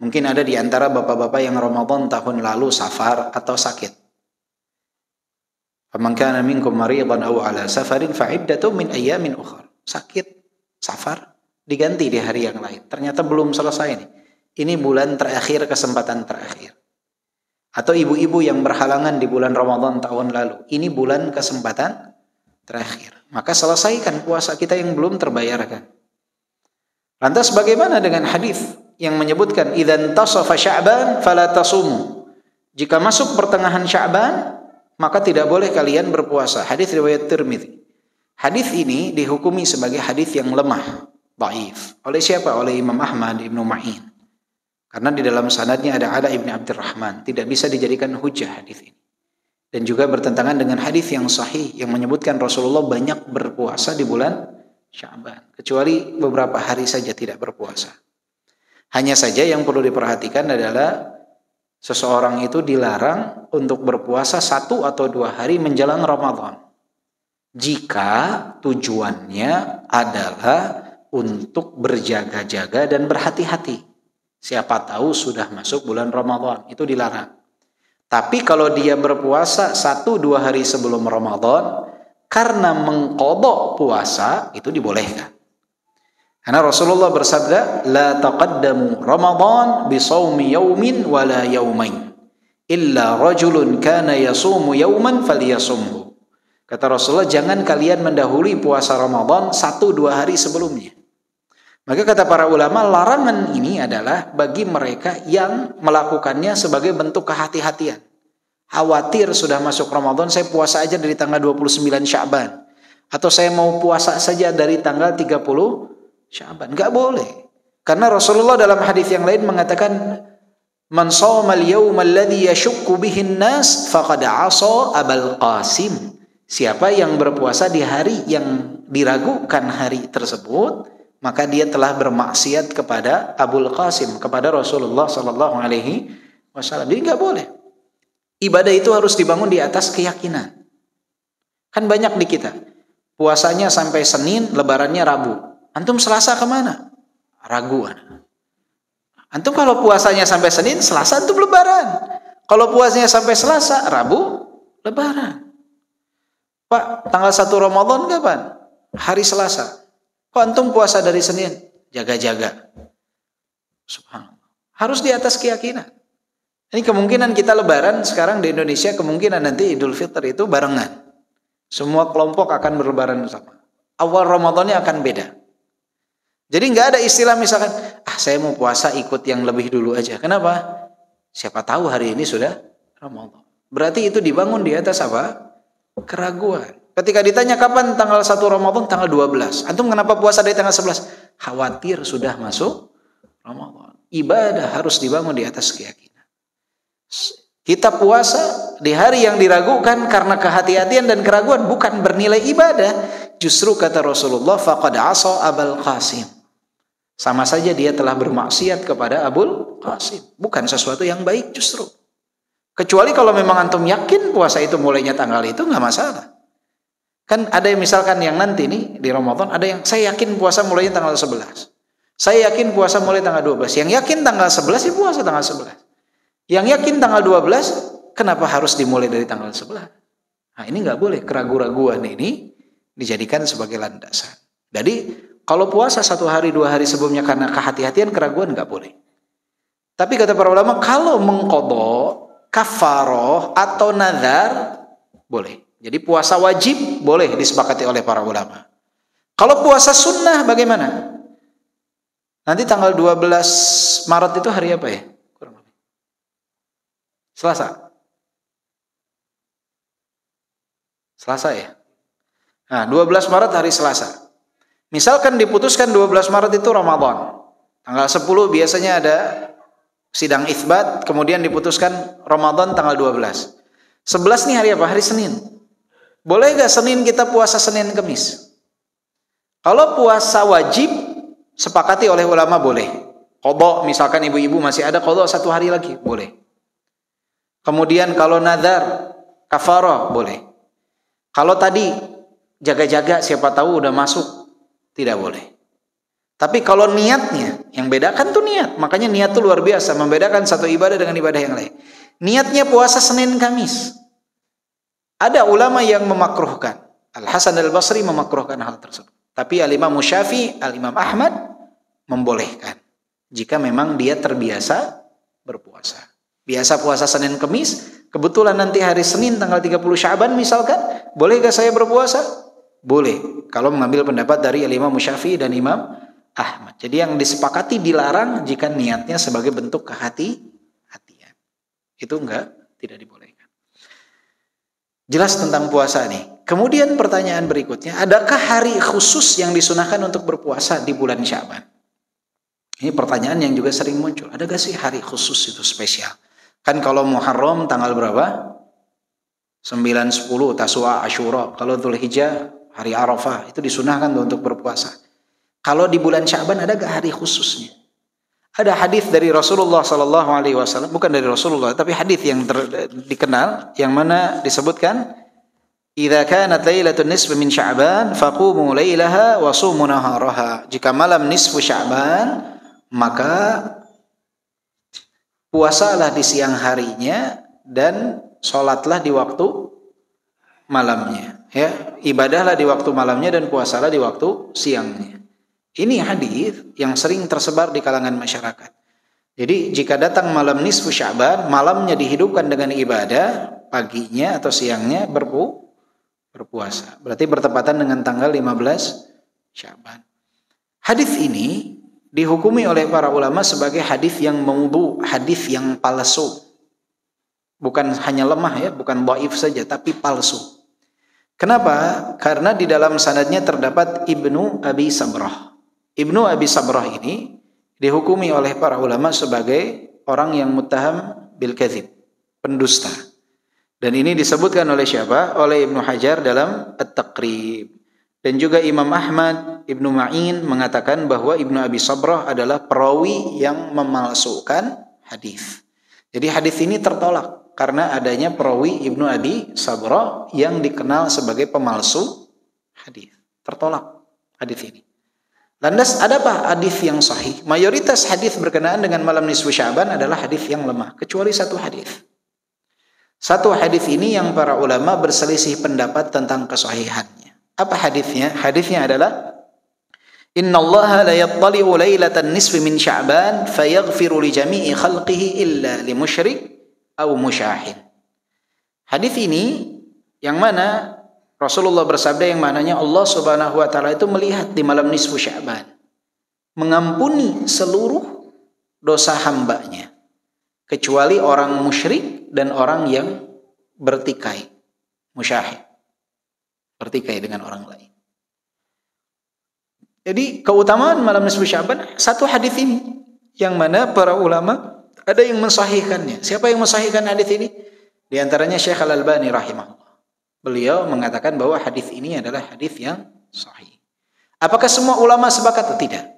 Mungkin ada di antara bapak-bapak yang Ramadan tahun lalu safar atau sakit. Faman kana minkum maridan aw ala safarin fa iddatun min ayyamin ukhra. Sakit, safar, diganti di hari yang lain. Ternyata belum selesai nih. Ini bulan terakhir, kesempatan terakhir. Atau ibu-ibu yang berhalangan di bulan Ramadan tahun lalu. Ini bulan kesempatan terakhir. Maka selesaikan puasa kita yang belum terbayarkan. Lantas bagaimana dengan hadis yang menyebutkan idzan tasafa Sya'ban fala tasumu? Jika masuk pertengahan Sya'ban, maka tidak boleh kalian berpuasa. Hadis riwayat Tirmidzi. Hadis ini dihukumi sebagai hadis yang lemah, dhaif. Oleh siapa? Oleh Imam Ahmad Ibnu Ma'in. Karena di dalam sanadnya ada Ala ibn Abdurrahman, tidak bisa dijadikan hujah hadis ini. Dan juga bertentangan dengan hadis yang sahih yang menyebutkan Rasulullah banyak berpuasa di bulan Sya'ban, kecuali beberapa hari saja tidak berpuasa. Hanya saja yang perlu diperhatikan adalah seseorang itu dilarang untuk berpuasa 1 atau 2 hari menjelang Ramadan. Jika tujuannya adalah untuk berjaga-jaga dan berhati-hati. Siapa tahu sudah masuk bulan Ramadan, itu dilarang. Tapi kalau dia berpuasa 1-2 hari sebelum Ramadan karena mengqadha puasa, itu dibolehkan. Karena Rasulullah bersabda, la taqaddamu Ramadan bi shaumi yaumin wala yaumain illa rajulun kana yasumu yauman falyasumhu. Kata Rasulullah, jangan kalian mendahului puasa Ramadan 1-2 hari sebelumnya. Maka kata para ulama, larangan ini adalah bagi mereka yang melakukannya sebagai bentuk kehati-hatian. Khawatir sudah masuk Ramadan, saya puasa aja dari tanggal 29 Sya'ban. Atau saya mau puasa saja dari tanggal 30 Sya'ban. Enggak boleh. Karena Rasulullah dalam hadis yang lain mengatakan, man shawma al-yawma alladhi yashukku bihi an-nas faqad 'asa Abul Qasim. Siapa yang berpuasa di hari yang diragukan hari tersebut, maka dia telah bermaksiat kepada Abul Qasim, kepada Rasulullah sallallahu alaihi wasallam. Jadi enggak boleh. Ibadah itu harus dibangun di atas keyakinan. Kan banyak di kita. Puasanya sampai Senin, lebarannya Rabu. Antum Selasa kemana? Ragu. Antum kalau puasanya sampai Senin, Selasa antum lebaran. Kalau puasanya sampai Selasa, Rabu, lebaran. Pak, tanggal 1 Ramadan kapan? Hari Selasa. Kok antum puasa dari Senin? Jaga-jaga. Subhanallah. Harus di atas keyakinan. Ini kemungkinan kita lebaran sekarang di Indonesia, kemungkinan nanti Idul Fitri itu barengan. Semua kelompok akan berlebaran bersama. Awal Ramadannya akan beda. Jadi nggak ada istilah misalkan, saya mau puasa ikut yang lebih dulu aja. Kenapa? Siapa tahu hari ini sudah Ramadan. Berarti itu dibangun di atas apa? Keraguan. Ketika ditanya kapan tanggal 1 Ramadan, tanggal 12. Antum kenapa puasa dari tanggal 11? Khawatir sudah masuk Ramadan. Ibadah harus dibangun di atas keyakinan. Kita puasa di hari yang diragukan karena kehati-hatian dan keraguan, bukan bernilai ibadah. Justru kata Rasulullah, faqad 'asa Abul Qasim. Sama saja dia telah bermaksiat kepada Abul Qasim. Bukan sesuatu yang baik justru. Kecuali kalau memang antum yakin puasa itu mulainya tanggal itu, nggak masalah. Kan ada yang misalkan yang nanti nih di Ramadan, ada yang saya yakin puasa mulainya tanggal 11. Saya yakin puasa mulai tanggal 12. Yang yakin tanggal 11 ya puasa tanggal 11. Yang yakin tanggal 12, kenapa harus dimulai dari tanggal 11? Nah, ini nggak boleh. Keraguan-raguan ini dijadikan sebagai landasan. Jadi kalau puasa 1 hari 2 hari sebelumnya karena kehati-hatian, keraguan nggak boleh. Tapi kata para ulama, kalau mengqadha, kafaroh atau nazar boleh. Jadi puasa wajib boleh disepakati oleh para ulama. Kalau puasa sunnah bagaimana? Nanti tanggal 12 Maret itu hari apa ya? Selasa. Selasa ya? Nah, 12 Maret hari Selasa. Misalkan diputuskan 12 Maret itu Ramadan. Tanggal 10 biasanya ada sidang itsbat, kemudian diputuskan Ramadan tanggal 12. 11 nih hari apa? Hari Senin. Boleh gak Senin kita puasa Senin Kemis? Kalau puasa wajib, sepakati oleh ulama boleh. Qadha, misalkan ibu-ibu masih ada qadha 1 hari lagi, boleh. Kemudian kalau nazar, kafarah, boleh. Kalau tadi jaga-jaga siapa tahu udah masuk, tidak boleh. Tapi kalau niatnya Yang bedakan tuh niat. Makanya niat tuh luar biasa, membedakan satu ibadah dengan ibadah yang lain. Niatnya puasa Senin Kamis. Ada ulama yang memakruhkan. Al-Hasan Al-Basri memakruhkan hal tersebut. Tapi Al-Imam Syafi'i, Al-Imam Ahmad membolehkan. Jika memang dia terbiasa berpuasa. Biasa puasa Senin Kamis, kebetulan nanti hari Senin tanggal 30 Sya'ban misalkan, boleh gak saya berpuasa? Boleh. Kalau mengambil pendapat dari Al-Imam Syafi'i dan Imam Ahmad. Jadi yang disepakati dilarang jika niatnya sebagai bentuk kehati-hatian. Itu tidak dibolehkan. Jelas tentang puasa nih. Kemudian pertanyaan berikutnya, adakah hari khusus yang disunahkan untuk berpuasa di bulan Sya'ban? Ini pertanyaan yang juga sering muncul. Ada gak sih hari khusus itu spesial? Kan kalau Muharram tanggal berapa? 9, 10, Tasu'a, Asyura. Kalau Dzulhijjah, hari Arafah. Itu disunahkan untuk berpuasa. Kalau di bulan Sya'ban ada gak hari khususnya? Ada hadis dari Rasulullah SAW. Bukan dari Rasulullah, tapi hadis yang dikenal. Yang mana disebutkan, Idza kanat lailatul nisfi min Sya'ban faqumu lailaha wa sumu naharaha. Jika malam nisfu Sya'ban, maka puasalah di siang harinya dan sholatlah di waktu malamnya. Ya, ibadahlah di waktu malamnya dan puasalah di waktu siangnya. Ini hadis yang sering tersebar di kalangan masyarakat. Jadi jika datang malam nisfu Sya'ban, malamnya dihidupkan dengan ibadah, paginya atau siangnya berpuasa. Berarti bertepatan dengan tanggal 15 Sya'ban. Hadis ini dihukumi oleh para ulama sebagai hadis yang maudhu, hadis yang palsu. Bukan hanya lemah ya, bukan dhaif saja, tapi palsu. Kenapa? Karena di dalam sanadnya terdapat Ibnu Abi Sabrah. Ibnu Abi Sabrah ini dihukumi oleh para ulama sebagai orang yang muttaham bil kadzib, pendusta. Dan ini disebutkan oleh siapa? Oleh Ibnu Hajar dalam At-Taqrib. Dan juga Imam Ahmad, Ibnu Ma'in mengatakan bahwa Ibnu Abi Sabrah adalah perawi yang memalsukan hadis. Jadi hadis ini tertolak karena adanya perawi Ibnu Abi Sabrah yang dikenal sebagai pemalsu hadis. Tertolak hadis ini. Lantas adakah hadis yang sahih? Mayoritas hadis berkenaan dengan malam nisfu Sya'ban adalah hadis yang lemah, kecuali satu hadis. Satu hadis ini yang para ulama berselisih pendapat tentang kesahihannya. Apa hadisnya? Hadisnya adalah Innallaha la yattali'u lailatan nisfi min Sya'ban fayaghfiru li jami'i khalqihi illa li musyrik aw musyahin. Hadis ini yang mana Rasulullah bersabda yang mananya Allah Subhanahu wa taala itu melihat di malam nisfu Sya'ban, mengampuni seluruh dosa hambanya kecuali orang musyrik dan orang yang bertikai, musyahid, bertikai dengan orang lain. Jadi keutamaan malam nisfu Sya'ban satu hadis ini yang mana para ulama ada yang mensahihkannya. Siapa yang mensahihkan hadis ini? Di antaranya Syekh Al-Albani rahimahullah. Beliau mengatakan bahwa hadis ini adalah hadis yang sahih. Apakah semua ulama sepakat atau tidak?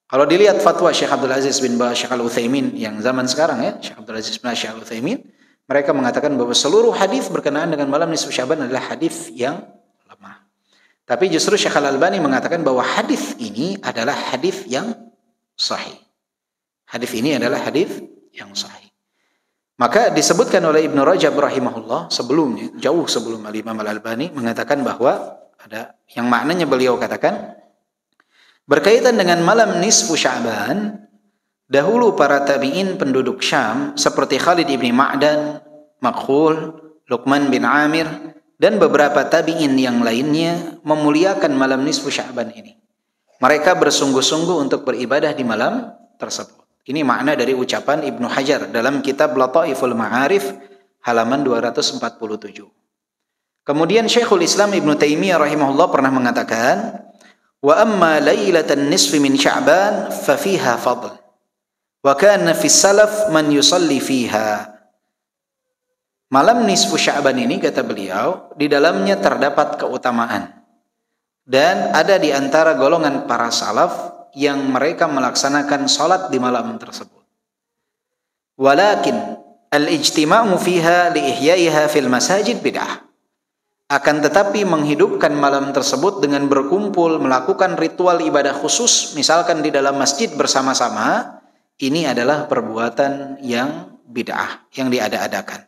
Kalau dilihat fatwa Syekh Abdul Aziz bin Baz, Syekh Al-Utsaimin yang zaman sekarang ya, Syekh Abdul Aziz bin Baz, Syekh Al-Utsaimin, mereka mengatakan bahwa seluruh hadis berkenaan dengan malam nisfu Sya'ban adalah hadis yang lemah. Tapi justru Syekh Al-Albani mengatakan bahwa hadis ini adalah hadis yang sahih. Hadis ini adalah hadis yang sahih. Maka disebutkan oleh Ibnu Rajab rahimahullah sebelumnya, jauh sebelum Al-Imam Al-Albani mengatakan bahwa ada yang maknanya beliau katakan berkaitan dengan malam nisfu Sya'ban, dahulu para tabi'in penduduk Syam seperti Khalid ibn Ma'dan, Makhul, Luqman bin Amir dan beberapa tabi'in yang lainnya memuliakan malam nisfu Sya'ban ini. Mereka bersungguh-sungguh untuk beribadah di malam tersebut. Ini makna dari ucapan Ibnu Hajar dalam kitab Lataiful Ma'arif halaman 247. Kemudian Syekhul Islam Ibnu Taimiyah rahimahullah pernah mengatakan, "Wa amma lailatan nisfi min Sya'ban fa fiha fadl. Wa kana fi salaf man yusalli fiha." Malam nisfu Sya'ban ini kata beliau, di dalamnya terdapat keutamaan. Dan ada di antara golongan para salaf yang mereka melaksanakan salat di malam tersebut. Walakin al-ijtima'u fiha li ihyaiha fil masajid bid'ah. Akan tetapi menghidupkan malam tersebut dengan berkumpul melakukan ritual ibadah khusus, misalkan di dalam masjid bersama-sama, ini adalah perbuatan yang bid'ah, yang diada-adakan.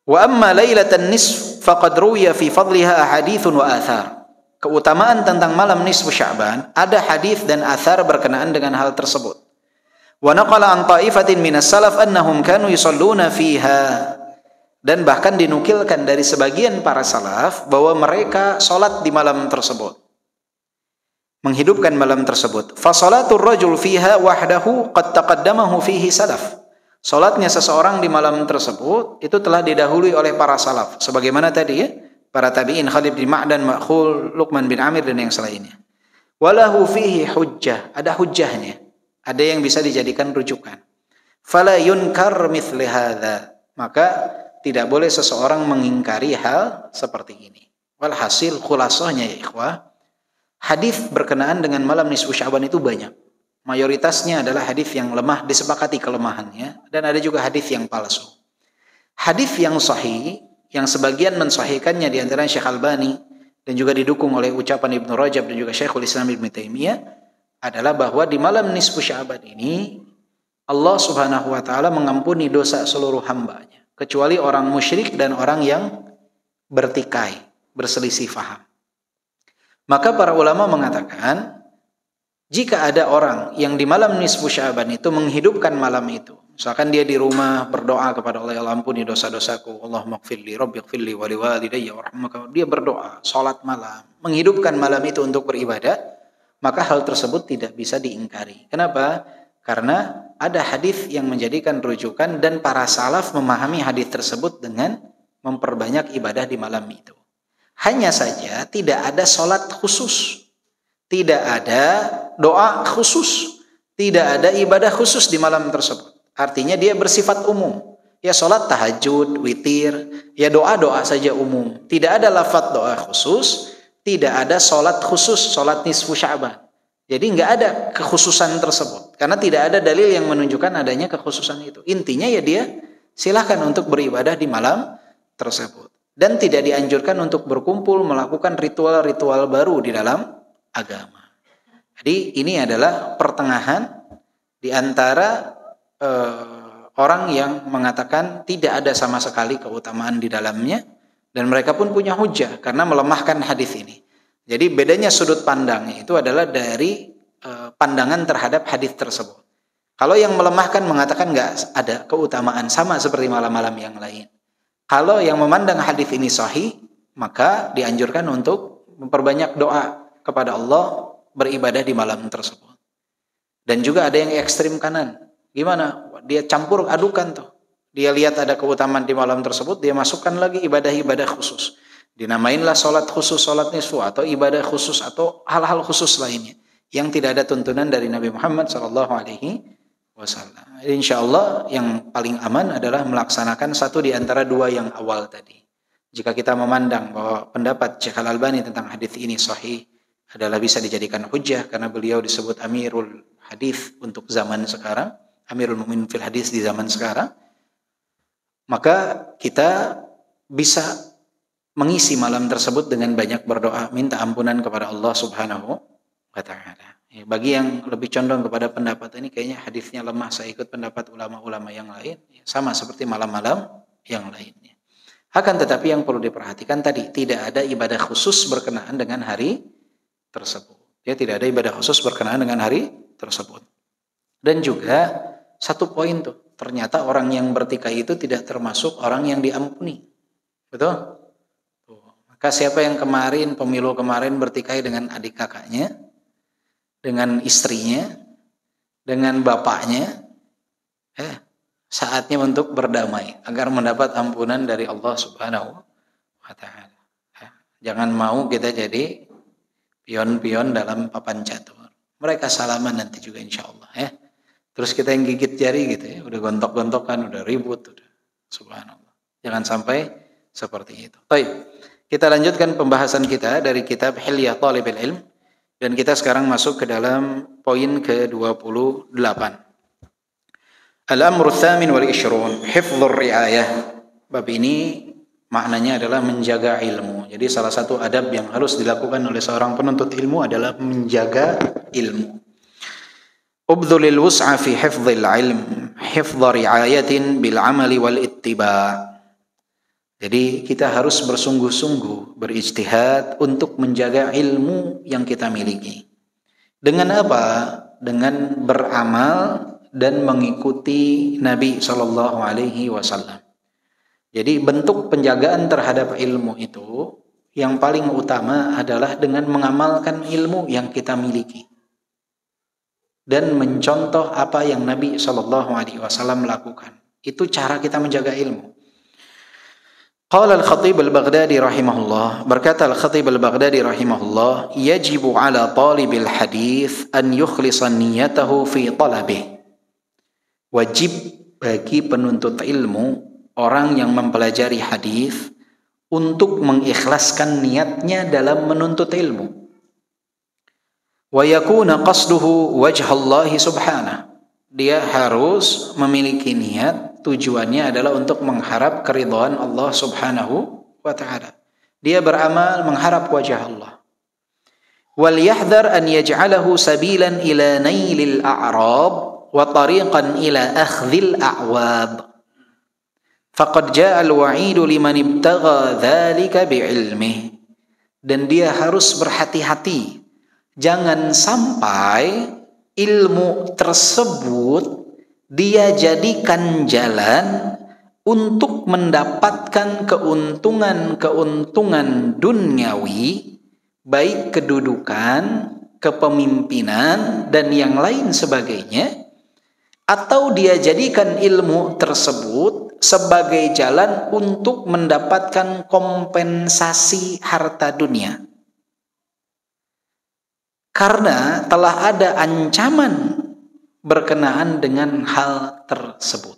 Wa amma lailatan nisf faqad ruwiya fi fadliha ahaditsun wa athar. Keutamaan tentang malam nisfu Sya'ban, ada hadis dan athar berkenaan dengan hal tersebut. Wa naqala an ta'ifatin minas salaf annahum kanu yusalluna fiha. Dan bahkan dinukilkan dari sebagian para salaf bahwa mereka salat di malam tersebut, menghidupkan malam tersebut. Fa salatul rajul fiha wahdahu qad taqaddamahu fihi salaf. Salatnya seseorang di malam tersebut itu telah didahului oleh para salaf, sebagaimana tadi ya, para tabi'in Khalid bin Ma'dan, Makhul, Luqman bin Amir dan yang selainnya. Walahu fihi hujjah, ada hujjahnya, ada yang bisa dijadikan rujukan. Fala yunkar mithli hadza, maka tidak boleh seseorang mengingkari hal seperti ini. Walhasil khulasahnya ya ikhwah, hadis berkenaan dengan malam nisfu Sya'ban itu banyak. Mayoritasnya adalah hadis yang lemah, disepakati kelemahannya, dan ada juga hadis yang palsu. Hadis yang sahih, yang sebagian mensahihkannya di antara Syekh Albani dan juga didukung oleh ucapan Ibnu Rajab dan juga Syekhul Islam Ibnu Taimiyah, adalah bahwa di malam nisfu Sya'ban ini Allah Subhanahu wa taala mengampuni dosa seluruh hambanya, kecuali orang musyrik dan orang yang bertikai, berselisih faham. Maka para ulama mengatakan, jika ada orang yang di malam nisfu Sya'ban itu menghidupkan malam itu, misalkan dia di rumah berdoa kepada Allah, ya Allah ampuni dosa-dosaku, Allahumma ighfirli, Rabbi ighfirli wa liwalidayya warhamka, dia berdoa, salat malam, menghidupkan malam itu untuk beribadah, maka hal tersebut tidak bisa diingkari. Kenapa? Karena ada hadis yang menjadikan rujukan dan para salaf memahami hadis tersebut dengan memperbanyak ibadah di malam itu. Hanya saja tidak ada salat khusus, tidak ada doa khusus, tidak ada ibadah khusus di malam tersebut. Artinya dia bersifat umum. Ya salat tahajud, witir, ya doa-doa saja umum. Tidak ada lafaz doa khusus, tidak ada salat khusus, salat nisfu Sya'ban. Jadi nggak ada kekhususan tersebut, karena tidak ada dalil yang menunjukkan adanya kekhususan itu. Intinya ya dia silahkan untuk beribadah di malam tersebut, dan tidak dianjurkan untuk berkumpul melakukan ritual-ritual baru di dalam agama. Jadi ini adalah pertengahan di antara orang yang mengatakan tidak ada sama sekali keutamaan di dalamnya, dan mereka pun punya hujjah karena melemahkan hadis ini. Jadi bedanya sudut pandangnya itu adalah dari pandangan terhadap hadis tersebut. Kalau yang melemahkan mengatakan nggak ada keutamaan sama seperti malam-malam yang lain. Kalau yang memandang hadis ini sahih, maka dianjurkan untuk memperbanyak doa kepada Allah, beribadah di malam tersebut. Dan juga ada yang ekstrim kanan. Gimana? Dia campur adukan tuh. Dia lihat ada keutamaan di malam tersebut, dia masukkan lagi ibadah-ibadah khusus. Dinamainlah sholat khusus, sholat nisfu, atau ibadah khusus, atau hal-hal khusus lainnya yang tidak ada tuntunan dari Nabi Muhammad SAW. Insya Allah yang paling aman adalah melaksanakan satu di antara dua yang awal tadi. Jika kita memandang bahwa pendapat Syekh Al-Albani tentang hadis ini sahih, adalah bisa dijadikan hujjah karena beliau disebut Amirul Hadis untuk zaman sekarang, Amirul Mukminin fil Hadis di zaman sekarang, maka kita bisa mengisi malam tersebut dengan banyak berdoa, minta ampunan kepada Allah Subhanahu wa ta'ala. Bagi yang lebih condong kepada pendapat ini, kayaknya hadisnya lemah, saya ikut pendapat ulama-ulama yang lain, sama seperti malam-malam yang lainnya. Akan tetapi yang perlu diperhatikan tadi, tidak ada ibadah khusus berkenaan dengan hari tersebut. Ya, tidak ada ibadah khusus berkenaan dengan hari tersebut. Dan juga satu poin tuh, ternyata orang yang bertikai itu tidak termasuk orang yang diampuni. Betul? Maka siapa yang kemarin, pemilu kemarin bertikai dengan adik kakaknya, dengan istrinya, dengan bapaknya, saatnya untuk berdamai agar mendapat ampunan dari Allah Subhanahu wa ta'ala. Jangan mau kita jadi pion-pion dalam papan catur. Mereka salaman nanti juga insya Allah ya. Terus kita yang gigit jari gitu ya, udah gontok-gontokan, udah ribut, udah. Subhanallah. Jangan sampai seperti itu. Baik. Kita lanjutkan pembahasan kita dari kitab Hilyah Thalibul Ilm, dan kita sekarang masuk ke dalam poin ke-28. Al-amru tsamin wal 20, hifdzur riayah. Bab ini Maknanya adalah menjaga ilmu. Jadi salah satu adab yang harus dilakukan oleh seorang penuntut ilmu adalah menjaga ilmu. Ubdhulil wus'a fi hifdhil ilm, hifdha ri'ayatin bil amali wal ittiba'. Jadi kita harus bersungguh-sungguh berijtihad untuk menjaga ilmu yang kita miliki. Dengan apa? Dengan beramal dan mengikuti Nabi sallallahu alaihi wasallam. Jadi bentuk penjagaan terhadap ilmu itu yang paling utama adalah dengan mengamalkan ilmu yang kita miliki dan mencontoh apa yang Nabi sallallahu alaihi wasallam lakukan. Itu cara kita menjaga ilmu. Qala al-Khatib al-Baghdadi rahimahullah, berkata al-Khatib al-Baghdadi rahimahullah, yajibu ala talibil hadis an yukhlisa niyatahu fi talabih. Wajib bagi penuntut ilmu, orang yang mempelajari hadis, untuk mengikhlaskan niatnya dalam menuntut ilmu. Wa yakuna qasduhu wajhallahi subhanahu. Dia harus memiliki niat, tujuannya adalah untuk mengharap keridhaan Allah subhanahu wa ta'ala. Dia beramal mengharap wajah Allah. Wal yahdhar an yaj'alahu sabilan ila nailil a'rab wa tariqan ila akhdhil a'wab. Faqad ja'a al-wa'idu liman ibtagha dhalika bi'ilmih. Dan dia harus berhati-hati. Jangan sampai ilmu tersebut dia jadikan jalan untuk mendapatkan keuntungan-keuntungan duniawi, baik kedudukan, kepemimpinan, dan yang lain sebagainya, atau dia jadikan ilmu tersebut sebagai jalan untuk mendapatkan kompensasi harta dunia. Karena telah ada ancaman berkenaan dengan hal tersebut.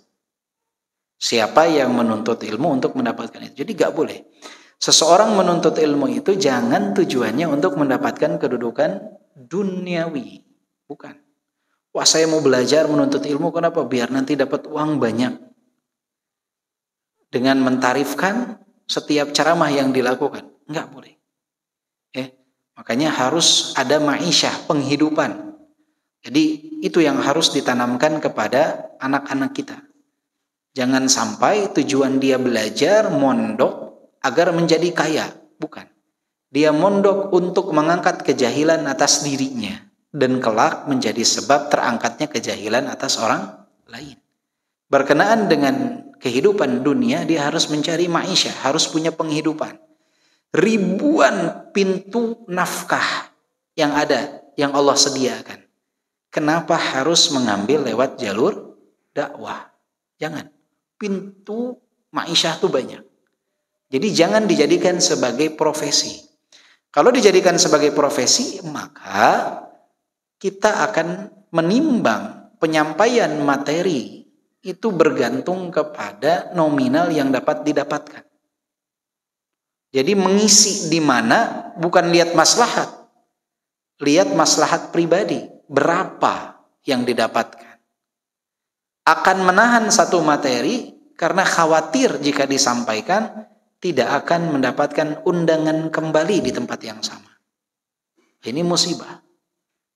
Siapa yang menuntut ilmu untuk mendapatkan itu? Jadi gak boleh. Seseorang menuntut ilmu itu jangan tujuannya untuk mendapatkan kedudukan duniawi. Bukan. Wah, saya mau belajar menuntut ilmu, kenapa? Biar nanti dapat uang banyak. Dengan mentarifkan setiap ceramah yang dilakukan. Enggak boleh. Makanya harus ada ma'isyah, penghidupan. Jadi itu yang harus ditanamkan kepada anak-anak kita. Jangan sampai tujuan dia belajar, mondok, agar menjadi kaya. Bukan. Dia mondok untuk mengangkat kejahilan atas dirinya. Dan kelak menjadi sebab terangkatnya kejahilan atas orang lain. Berkenaan dengan kehidupan dunia, dia harus mencari ma'isyah, harus punya penghidupan. Ribuan pintu nafkah yang ada, yang Allah sediakan. Kenapa harus mengambil lewat jalur dakwah? Jangan. Pintu ma'isyah itu banyak. Jadi jangan dijadikan sebagai profesi. Kalau dijadikan sebagai profesi, maka kita akan menimbang penyampaian materi itu bergantung kepada nominal yang dapat didapatkan. Jadi mengisi di mana bukan lihat maslahat. Lihat maslahat pribadi. Berapa yang didapatkan. Akan menahan satu materi karena khawatir jika disampaikan tidak akan mendapatkan undangan kembali di tempat yang sama. Ini musibah.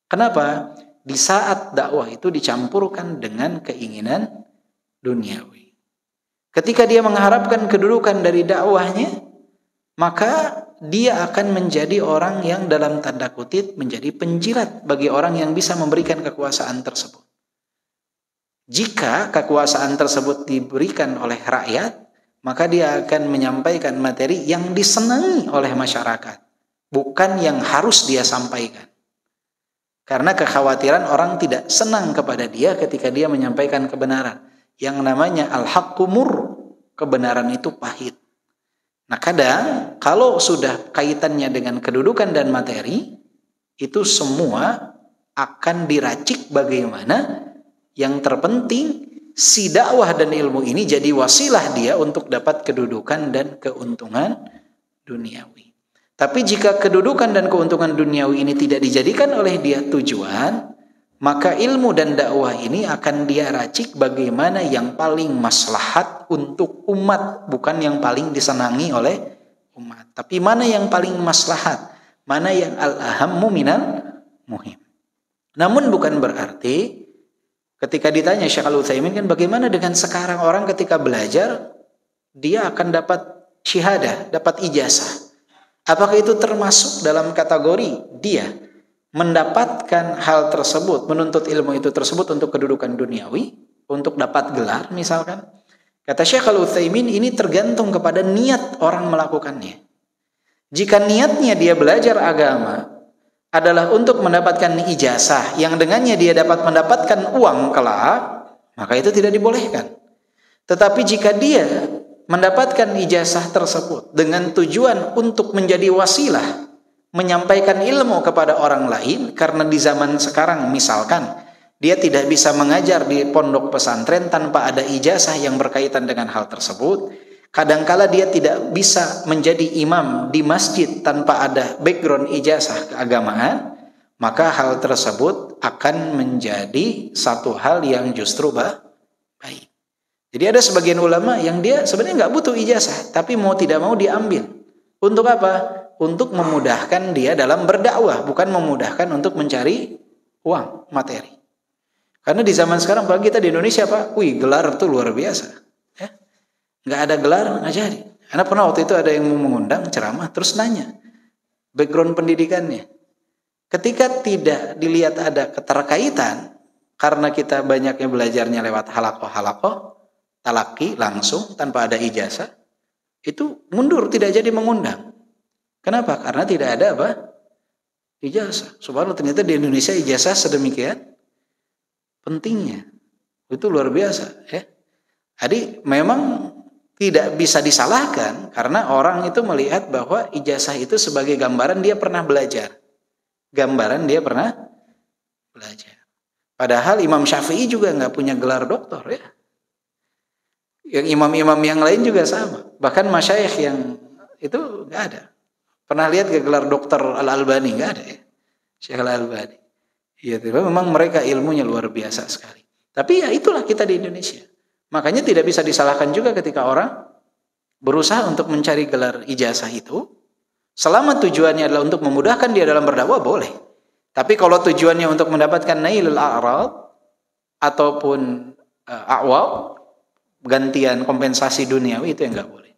Kenapa? Di saat dakwah itu dicampurkan dengan keinginan duniawi. Ketika dia mengharapkan kedudukan dari dakwahnya, maka dia akan menjadi orang yang dalam tanda kutip menjadi penjilat bagi orang yang bisa memberikan kekuasaan tersebut. Jika kekuasaan tersebut diberikan oleh rakyat, maka dia akan menyampaikan materi yang disenangi oleh masyarakat, bukan yang harus dia sampaikan. Karena kekhawatiran orang tidak senang kepada dia ketika dia menyampaikan kebenaran. Yang namanya al-haqqu mur, kebenaran itu pahit. Nah, kadang kalau sudah kaitannya dengan kedudukan dan materi, itu semua akan diracik bagaimana yang terpenting si dakwah dan ilmu ini jadi wasilah dia untuk dapat kedudukan dan keuntungan duniawi. Tapi jika kedudukan dan keuntungan duniawi ini tidak dijadikan oleh dia tujuan, maka ilmu dan dakwah ini akan dia racik bagaimana yang paling maslahat untuk umat, bukan yang paling disenangi oleh umat, tapi mana yang paling maslahat, mana yang al-ahammu minal muhim. Namun bukan berarti ketika ditanya Syekh Al-Utsaimin kan bagaimana dengan sekarang orang ketika belajar dia akan dapat syahadah, dapat ijazah. Apakah itu termasuk dalam kategori dia mendapatkan hal tersebut, menuntut ilmu itu tersebut untuk kedudukan duniawi, untuk dapat gelar misalkan? Kata Syekh Al-Utsaimin, ini tergantung kepada niat orang melakukannya. Jika niatnya dia belajar agama adalah untuk mendapatkan ijazah yang dengannya dia dapat mendapatkan uang kelak, maka itu tidak dibolehkan. Tetapi jika dia mendapatkan ijazah tersebut dengan tujuan untuk menjadi wasilah menyampaikan ilmu kepada orang lain, karena di zaman sekarang misalkan dia tidak bisa mengajar di pondok pesantren tanpa ada ijazah yang berkaitan dengan hal tersebut, kadangkala dia tidak bisa menjadi imam di masjid tanpa ada background ijazah keagamaan, maka hal tersebut akan menjadi satu hal yang justru baik. Jadi ada sebagian ulama yang dia sebenarnya nggak butuh ijazah, tapi mau tidak mau diambil. Untuk apa? Untuk memudahkan dia dalam berdakwah, bukan memudahkan untuk mencari uang, materi. Karena di zaman sekarang, bagi kita di Indonesia, Pak, gelar itu luar biasa. Ya? Nggak ada gelar, nggak jadi. Karena pernah waktu itu ada yang mau mengundang ceramah, terus nanya background pendidikannya. Ketika tidak dilihat ada keterkaitan, karena kita banyaknya belajarnya lewat halakoh, talaki langsung tanpa ada ijazah, itu mundur, tidak jadi mengundang. Kenapa? Karena tidak ada apa? Ijazah. Subhanallah, ternyata di Indonesia ijazah sedemikian pentingnya. Itu luar biasa, ya. Jadi memang tidak bisa disalahkan karena orang itu melihat bahwa ijazah itu sebagai gambaran dia pernah belajar. Gambaran dia pernah belajar. Padahal Imam Syafi'i juga nggak punya gelar doktor, ya. Yang imam-imam yang lain juga sama. Bahkan masyayikh yang itu nggak ada. Pernah lihat ke gelar dokter Al-Albani? Nggak ada, ya. Syekh Al-Albani. Ya, memang mereka ilmunya luar biasa sekali. Tapi ya itulah kita di Indonesia. Makanya tidak bisa disalahkan juga ketika orang berusaha untuk mencari gelar ijazah itu. Selama tujuannya adalah untuk memudahkan dia dalam berdakwah, boleh. Tapi kalau tujuannya untuk mendapatkan nailul a'rad ataupun awal, gantian kompensasi duniawi, itu yang nggak boleh.